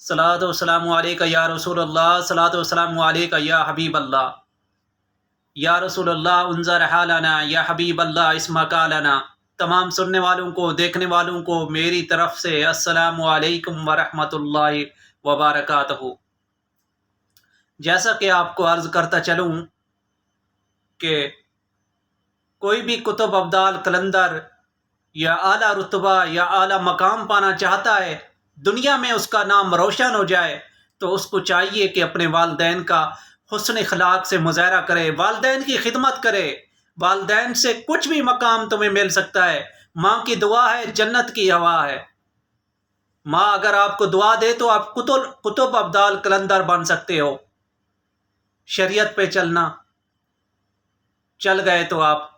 صلاۃ والسلام علیکہ یا رسول اللہ، صلاۃ والسلام علیکہ یا حبیب اللہ، یا رسول اللہ انظر حالنا، یا حبیب اللہ اسمع قالنا۔ تمام سننے والوں کو، دیکھنے والوں کو میری طرف سے السلام علیکم ورحمۃ اللہ وبرکاتہ۔ جیسا کہ آپ کو عرض کرتا چلوں کہ کوئی بھی کتب ابدال قلندر یا اعلیٰ رتبہ یا اعلیٰ مقام پانا چاہتا ہے، دنیا میں اس کا نام روشن ہو جائے، تو اس کو چاہیے کہ اپنے والدین کا حسن اخلاق سے مظاہرہ کرے، والدین کی خدمت کرے۔ والدین سے کچھ بھی مقام تمہیں مل سکتا ہے۔ ماں کی دعا ہے، جنت کی ہوا ہے۔ ماں اگر آپ کو دعا دے تو آپ کتب ابدال قلندر بن سکتے ہو۔ شریعت پہ چلنا، چل گئے تو آپ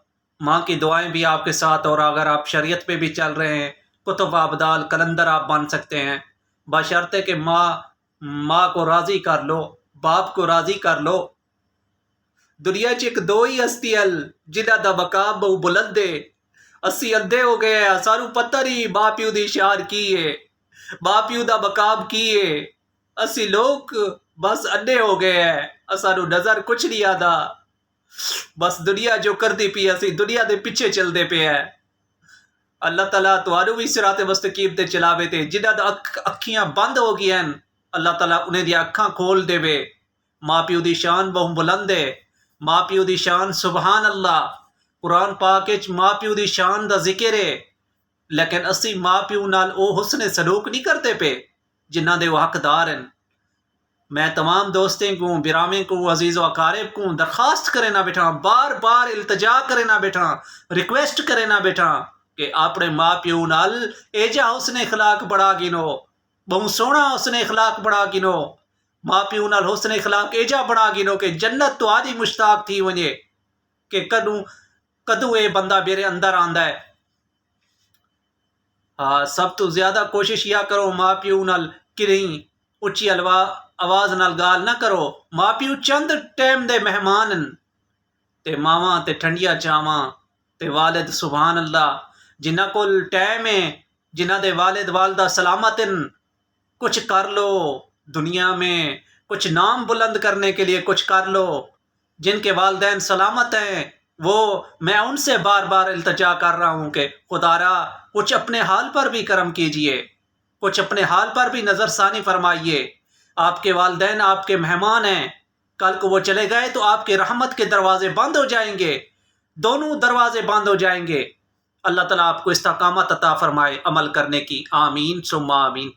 ماں کی دعائیں بھی آپ کے ساتھ، اور اگر آپ شریعت پہ بھی چل رہے ہیں کتب ابدال قلندر آپ بن سکتے ہیں، بشرطے کہ ماں کو راضی کر لو، باپ کو راضی کر لو۔ دنیا چ ایک دو ہی ہستی ال جنہ دا مقام بہو بلند ہے۔ اسی اندھے ہو گئے ہیں، سانو پتہ نہیں ماں پیو دی شان کی ہے، ماں پیو دا مقام کی ہے۔ اسی لوگ بس اندھے ہو گئے ہیں، سانو نظر کچھ نہیں آتا۔ بس دنیا جو کردی پی، اسی دنیا دے پیچھے چلدے پے ہیں۔ اللہ تعالیٰ تانوں بھی صراط مستقیم تے چلاوے تے، جنہ دا اکھیاں بند ہو گئی ہیں اللہ تعالیٰ انہیں دی اکھاں کھول دے وے۔ ماں پیو دی شان بہت بلند ہے، ماں پیو دی شان سبحان اللہ۔ قرآن پاک وچ ماں پیو دی شان دا ذکر ہے، لیکن اسی ماں پیو نال او حسن سلوک نہیں کرتے پے جنہ دے وہ حقدار ہیں۔ میں تمام دوستیں کو، برامیں کو، عزیز و اقارب کو درخواست کرے نہ بیٹھا، بار بار التجا کرے نہ بیٹھا، ریکویسٹ کرے نہ بیٹھا کہ اپنے ماں پیو نال ایجا حسن اخلاق بڑا گنو، بہت سونا حسن اخلاق بڑا گنو۔ ماں پیو نال حسن اخلاق ایجا بڑا گنو کہ جنت تو آدھی مشتاق تھی ونجے کہ کدو اے بندہ میرے اندر آندا ہے۔ سب تو زیادہ کوشش یا کرو ماں پیو نال کریں اچھی آواز نال گال نہ کرو۔ ماں پیو چند ٹائم دے مہمان ہیں، تے ماواں تے ٹھنڈیا چاواں تے والد سبحان اللہ جنہ کول ٹائم ہے، جنہ دے والد والدہ سلامت ہیں، کچھ کر لو دنیا میں، کچھ نام بلند کرنے کے لیے کچھ کر لو۔ جن کے والدین سلامت ہیں وہ میں ان سے بار بار التجا کر رہا ہوں کہ خدا را کچھ اپنے حال پر بھی کرم کیجئے، کچھ اپنے حال پر بھی نظر ثانی فرمائیے۔ آپ کے والدین آپ کے مہمان ہیں، کل کو وہ چلے گئے تو آپ کے رحمت کے دروازے بند ہو جائیں گے، دونوں دروازے بند ہو جائیں گے۔ اللہ تعالیٰ آپ کو استقامت عطا فرمائے عمل کرنے کی، آمین ثم آمین۔